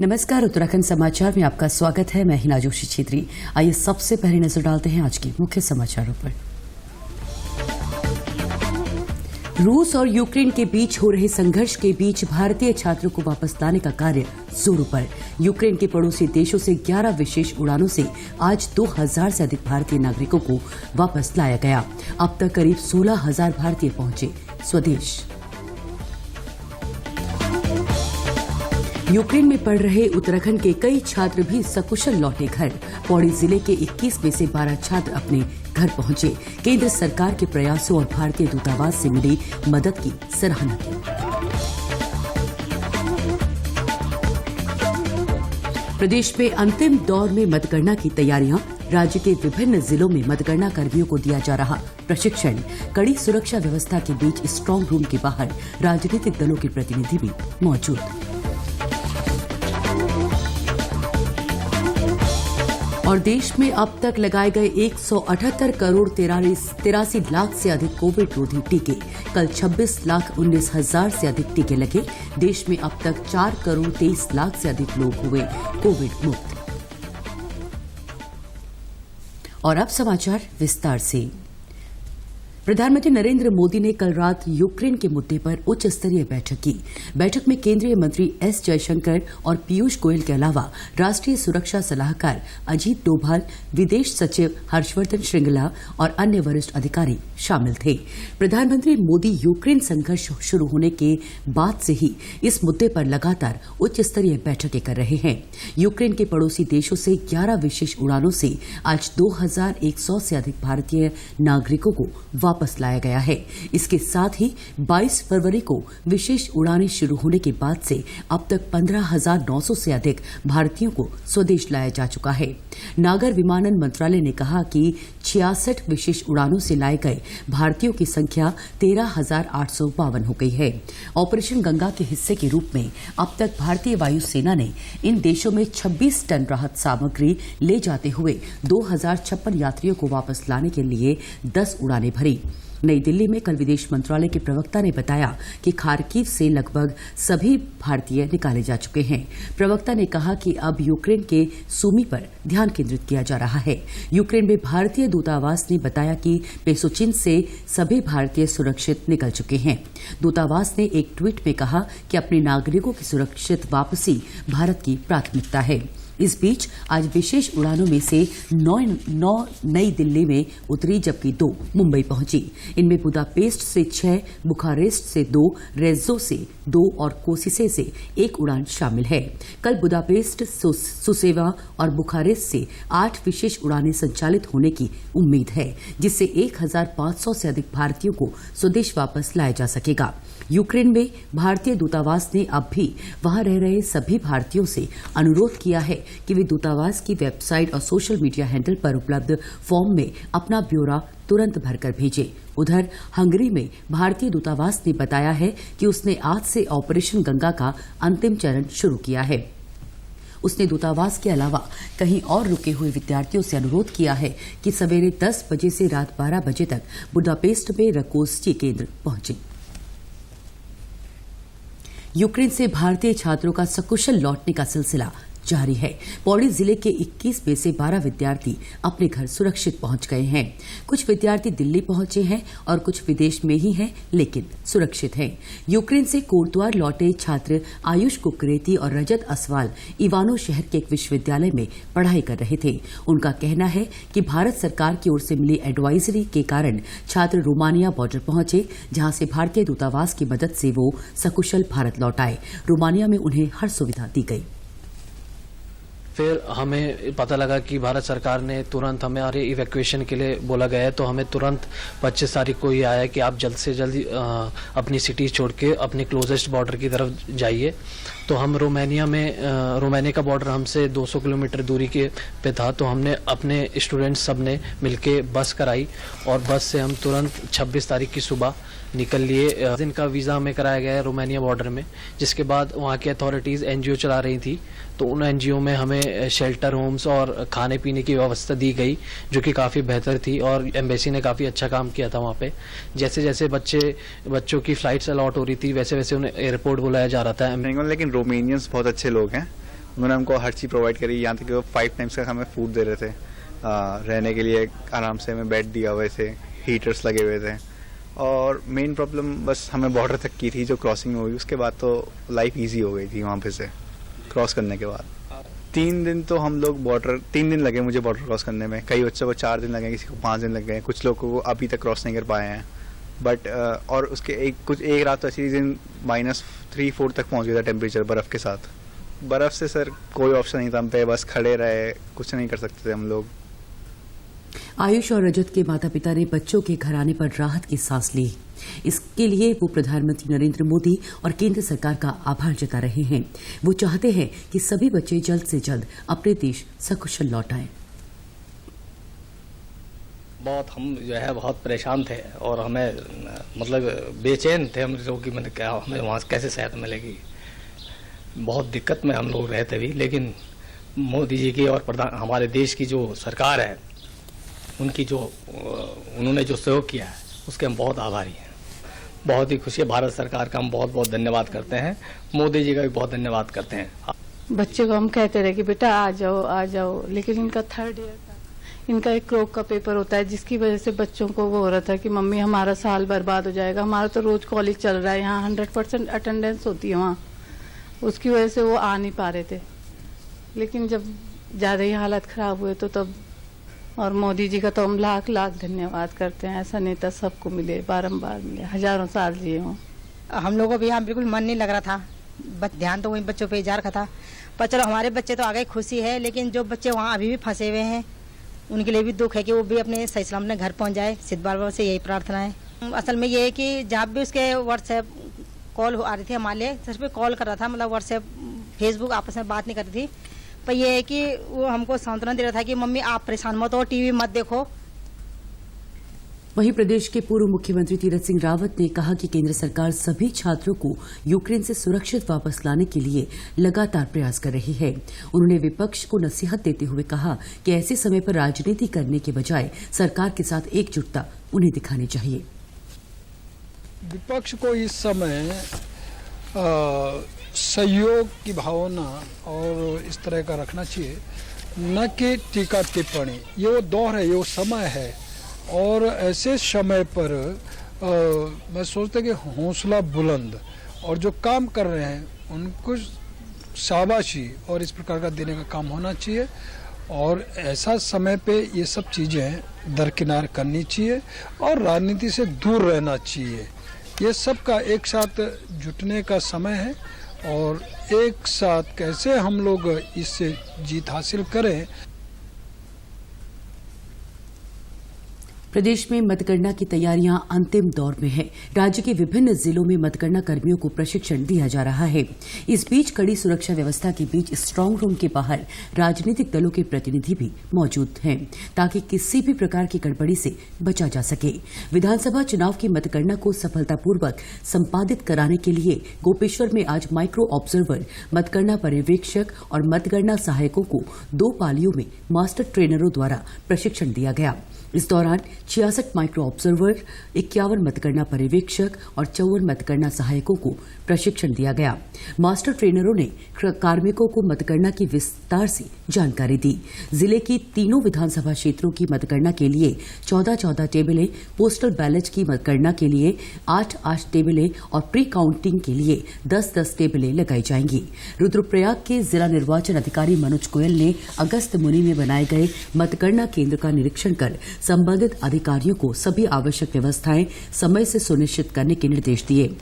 नमस्कार, उत्तराखंड समाचार में आपका स्वागत है। मैं हिना जोशी छेत्री। आइए सबसे पहले नजर डालते हैं आज के मुख्य समाचारों पर। रूस और यूक्रेन के बीच हो रहे संघर्ष के बीच भारतीय छात्रों को वापस लाने का कार्य जोरों पर। यूक्रेन के पड़ोसी देशों से 11 विशेष उड़ानों से आज 2000 से अधिक भारतीय नागरिकों को वापस लाया गया। अब तक करीब 16,000 भारतीय पहुंचे स्वदेश। यूक्रेन में पढ़ रहे उत्तराखंड के कई छात्र भी सकुशल लौटे घर। पौड़ी जिले के 21 में से 12 छात्र अपने घर पहुंचे। केंद्र सरकार के प्रयासों और भारतीय दूतावास से मिली मदद की सराहना की। प्रदेश में अंतिम दौर में मतगणना की तैयारियां। राज्य के विभिन्न जिलों में मतगणना कर्मियों को दिया जा रहा प्रशिक्षण। कड़ी सुरक्षा व्यवस्था के बीच स्ट्रांग रूम के बाहर राजनीतिक दलों के प्रतिनिधि भी मौजूद। और देश में अब तक लगाए गए 178 करोड़ 83 लाख से अधिक कोविड रोधी टीके। कल 26,19,000 से अधिक टीके लगे। देश में अब तक 4 करोड़ 23 लाख से अधिक लोग हुए कोविड मुक्त। और अब समाचार विस्तार से। प्रधानमंत्री नरेंद्र मोदी ने कल रात यूक्रेन के मुद्दे पर उच्च स्तरीय बैठक की। बैठक में केंद्रीय मंत्री एस जयशंकर और पीयूष गोयल के अलावा राष्ट्रीय सुरक्षा सलाहकार अजीत डोभाल, विदेश सचिव हर्षवर्धन श्रृंगला और अन्य वरिष्ठ अधिकारी शामिल थे। प्रधानमंत्री मोदी यूक्रेन संघर्ष शुरू होने के बाद से ही इस मुद्दे पर लगातार उच्च स्तरीय बैठकें कर रहे हैं। यूक्रेन के पड़ोसी देशों से 11 विशेष उड़ानों से आज 2100 से अधिक भारतीय नागरिकों को वापस लाया गया है। इसके साथ ही 22 फरवरी को विशेष उड़ानें शुरू होने के बाद से अब तक 15,900 से अधिक भारतीयों को स्वदेश लाया जा चुका है। नागर विमानन मंत्रालय ने कहा कि 66 विशेष उड़ानों से लाए गए भारतीयों की संख्या 13,852 हो गई है। ऑपरेशन गंगा के हिस्से के रूप में अब तक भारतीय वायुसेना ने इन देशों में 26 टन राहत सामग्री ले जाते हुए 2056 यात्रियों को वापस लाने के लिए 10 उड़ानें भरी। नई दिल्ली में कल विदेश मंत्रालय के प्रवक्ता ने बताया कि खार्किव से लगभग सभी भारतीय निकाले जा चुके हैं। प्रवक्ता ने कहा कि अब यूक्रेन के सूमी पर ध्यान केंद्रित किया जा रहा है। यूक्रेन में भारतीय दूतावास ने बताया कि पेसोचिन से सभी भारतीय सुरक्षित निकल चुके हैं। दूतावास ने एक ट्वीट में कहा कि अपने नागरिकों की सुरक्षित वापसी भारत की प्राथमिकता है। इस बीच आज विशेष उड़ानों में से 9 नई दिल्ली में उतरी, जबकि 2 मुंबई पहुंची। इनमें बुदापेस्ट से 6, बुखारेस्ट से 2, रेज्जो से 2 और कोसिसे से 1 उड़ान शामिल है। कल बुदापेस्ट, सुसेवा और बुखारेस्ट से 8 विशेष उड़ानें संचालित होने की उम्मीद है, जिससे 1,500 से अधिक भारतीयों को स्वदेश वापस लाया जा सकेगा। यूक्रेन में भारतीय दूतावास ने अब भी वहां रह रहे सभी भारतीयों से अनुरोध किया है कि वे दूतावास की वेबसाइट और सोशल मीडिया हैंडल पर उपलब्ध फॉर्म में अपना ब्यौरा तुरंत भरकर भेजें। उधर हंगरी में भारतीय दूतावास ने बताया है कि उसने आज से ऑपरेशन गंगा का अंतिम चरण शुरू किया है। उसने दूतावास के अलावा कहीं और रुके हुए विद्यार्थियों से अनुरोध किया है कि सवेरे 10 बजे से रात 12 बजे तक बुडापेस्ट में रकोस्ची केंद्र पहुंचे। यूक्रेन से भारतीय छात्रों का सकुशल लौटने का सिलसिला जारी है। पौड़ी जिले के 21 में से 12 विद्यार्थी अपने घर सुरक्षित पहुंच गए हैं। कुछ विद्यार्थी दिल्ली पहुंचे हैं और कुछ विदेश में ही हैं, लेकिन सुरक्षित हैं। यूक्रेन से कोटद्वार लौटे छात्र आयुष कुकरेती और रजत असवाल इवानो शहर के एक विश्वविद्यालय में पढ़ाई कर रहे थे। उनका कहना है कि भारत सरकार की ओर से मिली एडवाइजरी के कारण छात्र रोमानिया बॉर्डर पहुंचे, जहां से भारतीय दूतावास की मदद से वो सकुशल भारत लौट आए। रोमानिया में उन्हें हर सुविधा दी गई। फिर हमें पता लगा कि भारत सरकार ने तुरंत हमारे इवैक्यूएशन के लिए बोला गया है, तो हमें तुरंत 25 तारीख को ये आया कि आप जल्द से जल्द अपनी सिटी छोड़ के अपने क्लोजेस्ट बॉर्डर की तरफ जाइए। तो हम रोमानिया का बॉर्डर हमसे 200 किलोमीटर दूरी पे था, तो हमने अपने स्टूडेंट्स सब ने मिलके बस कराई और बस से हम तुरंत 26 तारीख की सुबह निकल लिए। दिन का वीज़ा हमें कराया गया है रोमानिया बॉर्डर में, जिसके बाद वहाँ की अथॉरिटीज़ एनजीओ चला रही थी, तो उन एनजीओ में हमें शेल्टर होम्स और खाने पीने की व्यवस्था दी गई, जो कि काफ़ी बेहतर थी और एम्बेसी ने काफ़ी अच्छा काम किया था वहाँ पे। जैसे जैसे बच्चों की फ्लाइट्स अलॉट हो रही थी, वैसे वैसे उन्हें एयरपोर्ट बुलाया जा रहा था। लेकिन रोमानियंस बहुत अच्छे लोग हैं उन्होंने हमको हर चीज़ प्रोवाइड करी, यहाँ तक कि वो 5 टाइम्स का हमें फूड दे रहे थे। रहने के लिए आराम से हमें बेड दिया हुए थे, हीटर्स लगे हुए थे। और मेन प्रॉब्लम बस हमें बॉर्डर तक की थी जो क्रॉसिंग हुई, उसके बाद तो लाइफ ईजी हो गई थी वहाँ पे से क्रॉस करने के बाद। 3 दिन तो हम लोग 3 दिन लगे मुझे बॉर्डर क्रॉस करने में। कई बच्चों को 4 दिन लगे, किसी को 5 दिन लग गए, कुछ लोगों को अभी तक क्रॉस नहीं कर पाए हैं। बट और उसके एक रात तो ऐसी दिन -3-4 तक पहुंच गया था टेम्परेचर बर्फ़ के साथ। बर्फ़ से सर कोई ऑप्शन नहीं था हम पे, बस खड़े रहे, कुछ नहीं कर सकते थे हम लोग। आयुष और रजत के माता पिता ने बच्चों के घर आने पर राहत की सांस ली। इसके लिए वो प्रधानमंत्री नरेंद्र मोदी और केंद्र सरकार का आभार जता रहे हैं। वो चाहते हैं कि सभी बच्चे जल्द से जल्द अपने देश सकुशल लौट आएं। हम जो है बहुत परेशान थे और हमें मतलब बेचैन थे हम लोग कि मैंने क्या हमें वहाँ कैसे सेहत मिलेगी। बहुत दिक्कत में हम लोग रहते भी, लेकिन मोदी जी की और हमारे देश की जो सरकार है उनकी जो उन्होंने जो सहयोग किया है उसके हम बहुत आभारी हैं। बहुत ही खुशी है। भारत सरकार का हम बहुत बहुत धन्यवाद करते हैं, मोदी जी का भी बहुत धन्यवाद करते हैं। बच्चे को हम कहते रहे कि बेटा आ जाओ, लेकिन इनका 3rd ईयर था, इनका एक क्रोक का पेपर होता है जिसकी वजह से बच्चों को वो हो रहा था कि मम्मी हमारा साल बर्बाद हो जाएगा। हमारा तो रोज कॉलेज चल रहा है, यहाँ 100% अटेंडेंस होती है वहाँ, उसकी वजह से वो आ नहीं पा रहे थे। लेकिन जब ज्यादा ही हालत खराब हुए तो तब, और मोदी जी का तो हम लाख लाख धन्यवाद करते हैं। ऐसा नेता सबको मिले, बारंबार मिले, हजारों साल जिए हों। हम लोगों को भी यहाँ बिल्कुल मन नहीं लग रहा था, ध्यान तो वही बच्चों पे जा रखा था। पर चलो हमारे बच्चे तो आ गए, खुशी है। लेकिन जो बच्चे वहाँ अभी भी फंसे हुए हैं उनके लिए भी दुख है कि वो भी अपने सही सलामत घर पहुँच जाए। सिद्ध बाबा से यही प्रार्थना है। असल में ये है कि जब भी उसके व्हाट्सएप कॉल आ रही थी हमारे लिए, सिर्फ कॉल कर रहा था, मतलब व्हाट्सएप फेसबुक आपस में बात नहीं कर रही थी। पर ये है कि वो हमको सांत्वना दे रहा था कि मम्मी आप परेशान मत हो, टीवी मत देखो। वहीं प्रदेश के पूर्व मुख्यमंत्री तीरथ सिंह रावत ने कहा कि केंद्र सरकार सभी छात्रों को यूक्रेन से सुरक्षित वापस लाने के लिए लगातार प्रयास कर रही है। उन्होंने विपक्ष को नसीहत देते हुए कहा कि ऐसे समय पर राजनीति करने के बजाय सरकार के साथ एकजुटता उन्हें दिखानी चाहिए। विपक्ष को इस समय सहयोग की भावना और इस तरह का रखना चाहिए, न कि टीका टिप्पणी। ये वो दौर है, ये वो समय है। और ऐसे समय पर मैं सोचता कि हौसला बुलंद और जो काम कर रहे हैं उनको शाबाशी और इस प्रकार का देने का काम होना चाहिए। और ऐसा समय पे ये सब चीज़ें दरकिनार करनी चाहिए और राजनीति से दूर रहना चाहिए। ये सब का एक साथ जुटने का समय है और एक साथ कैसे हम लोग इससे जीत हासिल करें। प्रदेश में मतगणना की तैयारियां अंतिम दौर में है। राज्य के विभिन्न जिलों में मतगणना कर्मियों को प्रशिक्षण दिया जा रहा है। इस बीच कड़ी सुरक्षा व्यवस्था के बीच स्ट्रांग रूम के बाहर राजनीतिक दलों के प्रतिनिधि भी मौजूद हैं, ताकि किसी भी प्रकार की गड़बड़ी से बचा जा सके। विधानसभा चुनाव की मतगणना को सफलतापूर्वक संपादित कराने के लिए गोपेश्वर में आज माइक्रो ऑब्जर्वर, मतगणना पर्यवेक्षक और मतगणना सहायकों को 2 पालियों में मास्टर ट्रेनरों द्वारा प्रशिक्षण दिया गया। इस दौरान 66 माइक्रो ऑब्जर्वर, 51 मतगणना पर्यवेक्षक और 54 मतगणना सहायकों को प्रशिक्षण दिया गया। मास्टर ट्रेनरों ने कार्मिकों को मतगणना की विस्तार से जानकारी दी। जिले की तीनों विधानसभा क्षेत्रों की मतगणना के लिए 14-14 टेबलें, पोस्टल बैलेट की मतगणना के लिए 8-8 टेबलें और प्री काउंटिंग के लिए 10-10 टेबलें लगाई जाएंगी। रुद्रप्रयाग के जिला निर्वाचन अधिकारी मनोज गोयल ने अगस्त मुनि में बनाए गए मतगणना केंद्र का निरीक्षण कर संबंधित अधिकारियों को सभी आवश्यक व्यवस्थाएं समय से सुनिश्चित करने के निर्देश दिए।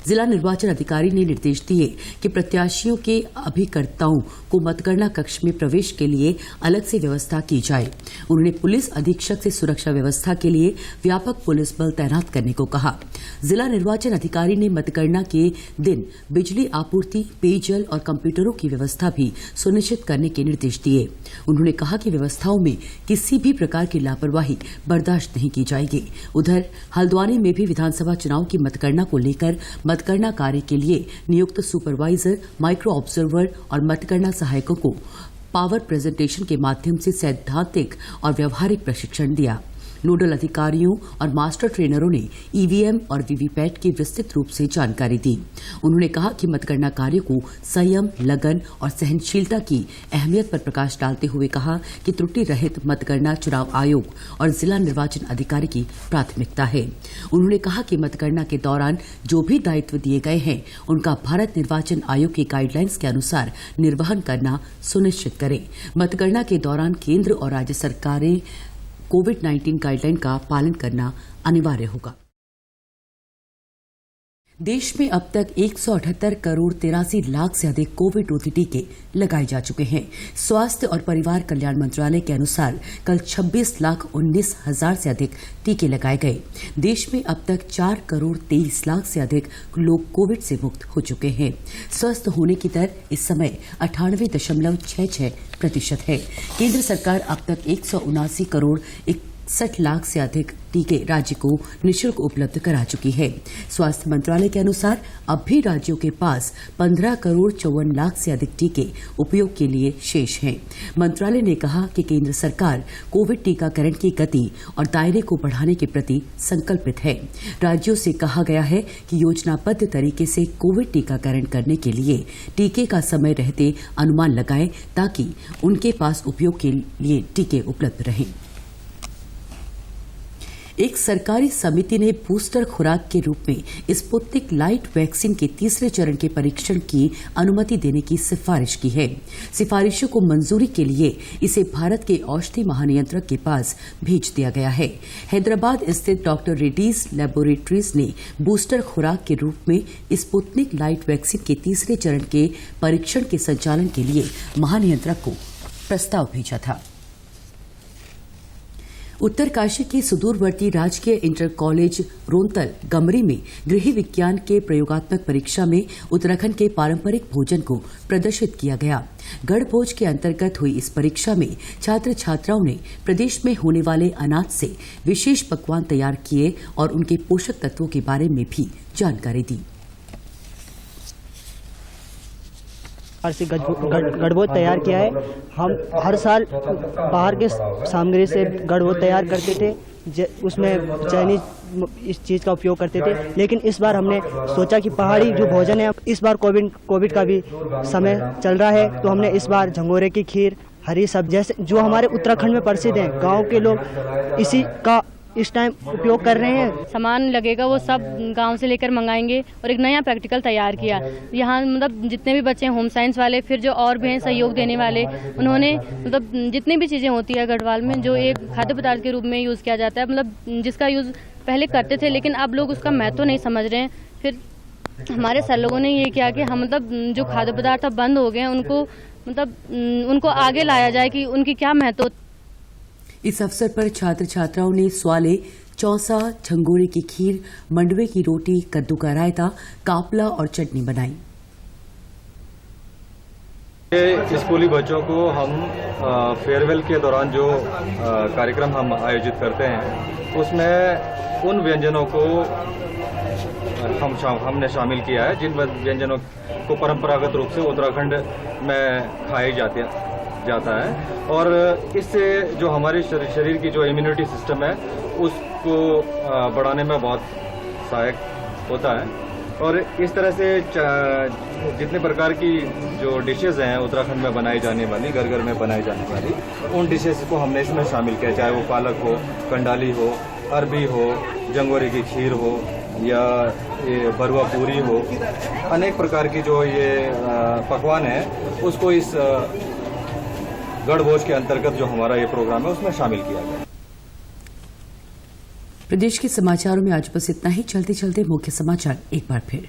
जिला निर्वाचन अधिकारी ने निर्देश दिए कि प्रत्याशियों के अभिकर्ताओं को मतगणना कक्ष में प्रवेश के लिए अलग से व्यवस्था की जाए। उन्होंने पुलिस अधीक्षक से सुरक्षा व्यवस्था के लिए व्यापक पुलिस बल तैनात करने को कहा। जिला निर्वाचन अधिकारी ने मतगणना के दिन बिजली आपूर्ति, पेयजल और कंप्यूटरों की व्यवस्था भी सुनिश्चित करने के निर्देश दिए। उन्होंने कहा कि व्यवस्थाओं में किसी भी प्रकार की लापरवाही बर्दाश्त नहीं की जाएगी। उधर हल्द्वानी में भी विधानसभा चुनाव की मतगणना को लेकर मतगणना कार्य के लिए नियुक्त सुपरवाइजर, माइक्रो ऑब्जर्वर और मतगणना सहायकों को पावर प्रेजेंटेशन के माध्यम से सैद्धांतिक और व्यवहारिक प्रशिक्षण दिया। नोडल अधिकारियों और मास्टर ट्रेनरों ने ईवीएम और वीवीपैट की विस्तृत रूप से जानकारी दी। उन्होंने कहा कि मतगणना कार्य को संयम, लगन और सहनशीलता की अहमियत पर प्रकाश डालते हुए कहा कि त्रुटि रहित मतगणना चुनाव आयोग और जिला निर्वाचन अधिकारी की प्राथमिकता है। उन्होंने कहा कि मतगणना के दौरान जो भी दायित्व दिए गए हैं उनका भारत निर्वाचन आयोग की गाइडलाइंस के अनुसार निर्वहन करना सुनिश्चित करें। मतगणना के दौरान केंद्र और राज्य सरकारें कोविड-19 गाइडलाइन का पालन करना अनिवार्य होगा। देश में अब तक 178 करोड़ 83 लाख से अधिक कोविड-रोधी टीके लगाए जा चुके हैं। स्वास्थ्य और परिवार कल्याण मंत्रालय के अनुसार कल 26 लाख 19 हजार से अधिक टीके लगाए गए। देश में अब तक 4 करोड़ 23 लाख से अधिक लोग कोविड से मुक्त हो चुके हैं। स्वस्थ होने की दर इस समय 98.66% है। केंद्र सरकार अब तक 179 करोड़ 61 लाख से अधिक टीके राज्य को निःशुल्क उपलब्ध करा चुकी है। स्वास्थ्य मंत्रालय के अनुसार अब भी राज्यों के पास 15 करोड़ 54 लाख से अधिक टीके उपयोग के लिए शेष हैं। मंत्रालय ने कहा कि केंद्र सरकार कोविड टीकाकरण की गति और दायरे को बढ़ाने के प्रति संकल्पित है। राज्यों से कहा गया है कि योजनाबद्ध तरीके से कोविड टीकाकरण करने के लिए टीके का समय रहते अनुमान लगाएं ताकि उनके पास उपयोग के लिए टीके उपलब्ध रहें। एक सरकारी समिति ने बूस्टर खुराक के रूप में स्पुतनिक लाइट वैक्सीन के तीसरे चरण के परीक्षण की अनुमति देने की सिफारिश की है। सिफारिशों को मंजूरी के लिए इसे भारत के औषधि महानियंत्रक के पास भेज दिया गया है। हैदराबाद स्थित डॉक्टर रेड्डीज लैबोरेटरीज ने बूस्टर खुराक के रूप में स्पुतनिक लाइट वैक्सीन के तीसरे चरण के परीक्षण के संचालन के लिए महानियंत्रक को प्रस्ताव भेजा था। उत्तरकाशी के सुदूरवर्ती राजकीय इंटर कॉलेज रोंतल गमरी में गृह विज्ञान के प्रयोगात्मक परीक्षा में उत्तराखंड के पारंपरिक भोजन को प्रदर्शित किया गया। गढ़भोज के अंतर्गत हुई इस परीक्षा में छात्र छात्राओं ने प्रदेश में होने वाले अनाज से विशेष पकवान तैयार किए और उनके पोषक तत्वों के बारे में भी जानकारी दी। से गढ़बोध तैयार किया है। हम हर साल बाहर के सामग्री से गढ़बोध तैयार करते थे, उसमें चाइनीज इस चीज़ का उपयोग करते थे, लेकिन इस बार हमने सोचा कि पहाड़ी जो भोजन है, इस बार कोविड का भी समय चल रहा है, तो हमने इस बार झंगोरे की खीर, हरी सब्जी जैसे जो हमारे उत्तराखंड में प्रसिद्ध हैं, गाँव के लोग इसी का इस टाइम उपयोग कर रहे हैं। सामान लगेगा वो सब गांव से लेकर मंगाएंगे और एक नया प्रैक्टिकल तैयार किया। यहाँ मतलब जितने भी बच्चे हैं होम साइंस वाले, फिर जो और भी हैं सहयोग देने वाले, उन्होंने मतलब जितनी भी चीज़ें होती है गढ़वाल में जो एक खाद्य पदार्थ के रूप में यूज़ किया जाता है, मतलब जिसका यूज़ पहले करते थे लेकिन अब लोग उसका महत्व नहीं समझ रहे हैं। फिर हमारे सर लोगों ने ये किया कि हम मतलब जो खाद्य पदार्थ अब बंद हो गए हैं उनको आगे लाया जाए कि उनकी क्या महत्व। इस अवसर पर छात्र छात्राओं ने स्वाले, चौसा, झंगोरे की खीर, मंडवे की रोटी, कद्दू का रायता, कापला और चटनी बनाई। स्कूली बच्चों को हम फेयरवेल के दौरान जो कार्यक्रम हम आयोजित करते हैं उसमें उन व्यंजनों को हमने शामिल किया है जिन व्यंजनों को परंपरागत रूप से उत्तराखंड में खाए जाता है और इससे जो हमारे शरीर की जो इम्यूनिटी सिस्टम है उसको बढ़ाने में बहुत सहायक होता है। और इस तरह से जितने प्रकार की जो डिशेज हैं उत्तराखंड में बनाई जाने वाली, घर घर में बनाई जाने वाली, उन डिशेज को हमने इसमें शामिल किया, चाहे वो पालक हो, कंडाली हो, अरबी हो, जंगोरे की खीर हो या ये बरुआ पूरी हो, अनेक प्रकार की जो ये पकवान है उसको इस गढ़भोज के अंतर्गत जो हमारा ये प्रोग्राम है उसमें शामिल किया गया। प्रदेश के समाचारों में आज बस इतना ही। चलते चलते मुख्य समाचार एक बार फिर।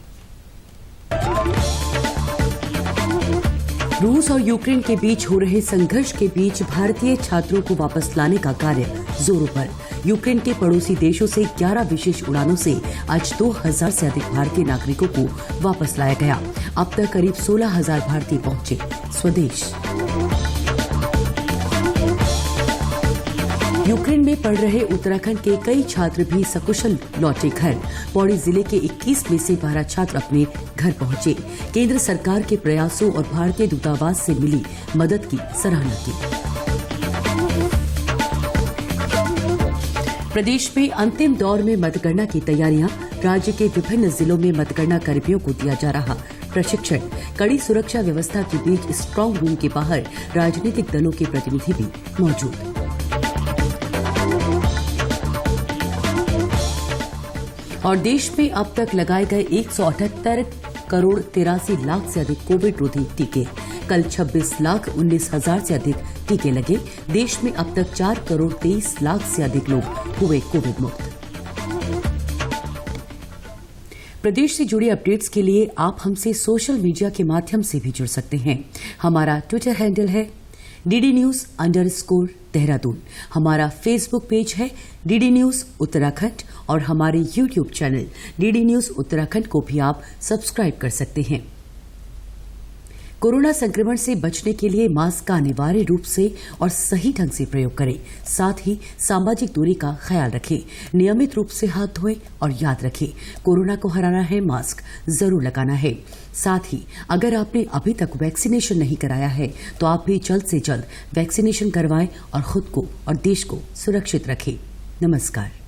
रूस और यूक्रेन के बीच हो रहे संघर्ष के बीच भारतीय छात्रों को वापस लाने का कार्य जोरों पर। यूक्रेन के पड़ोसी देशों से 11 विशेष उड़ानों से आज 2000 से अधिक भारतीय नागरिकों को वापस लाया गया। अब तक करीब 16,000 भारतीय पहुंचे स्वदेश। यूक्रेन में पढ़ रहे उत्तराखंड के कई छात्र भी सकुशल लौटे घर। पौड़ी जिले के 21 में से 12 छात्र अपने घर पहुंचे। केंद्र सरकार के प्रयासों और भारतीय दूतावास से मिली मदद की सराहना की। प्रदेश में अंतिम दौर में मतगणना की तैयारियां। राज्य के विभिन्न जिलों में मतगणना कर्मियों को दिया जा रहा प्रशिक्षण। कड़ी सुरक्षा व्यवस्था के बीच स्ट्रांग रूम के बाहर राजनीतिक दलों के प्रतिनिधि भी मौजूद। और देश में अब तक लगाए गए 178 करोड़ 83 लाख से अधिक कोविड रोधी टीके। कल 26,19,000 से अधिक टीके लगे। देश में अब तक 4 करोड़ 23 लाख से अधिक लोग हुए कोविड मुक्त। प्रदेश से जुड़ी अपडेट्स के लिए आप हमसे सोशल मीडिया के माध्यम से भी जुड़ सकते हैं। हमारा ट्विटर हैंडल है DDNews_देहरादून। हमारा फेसबुक पेज है DD न्यूज उत्तराखंड और हमारे YouTube channel DD news Uttarakhand को भी आप सब्सक्राइब कर सकते हैं। कोरोना संक्रमण से बचने के लिए मास्क का अनिवार्य रूप से और सही ढंग से प्रयोग करें। साथ ही सामाजिक दूरी का ख्याल रखें। नियमित रूप से हाथ धोएं और याद रखें, कोरोना को हराना है, मास्क जरूर लगाना है। साथ ही अगर आपने अभी तक वैक्सीनेशन नहीं कराया है तो आप भी जल्द से जल्द वैक्सीनेशन करवाएं और खुद को और देश को सुरक्षित रखें। नमस्कार।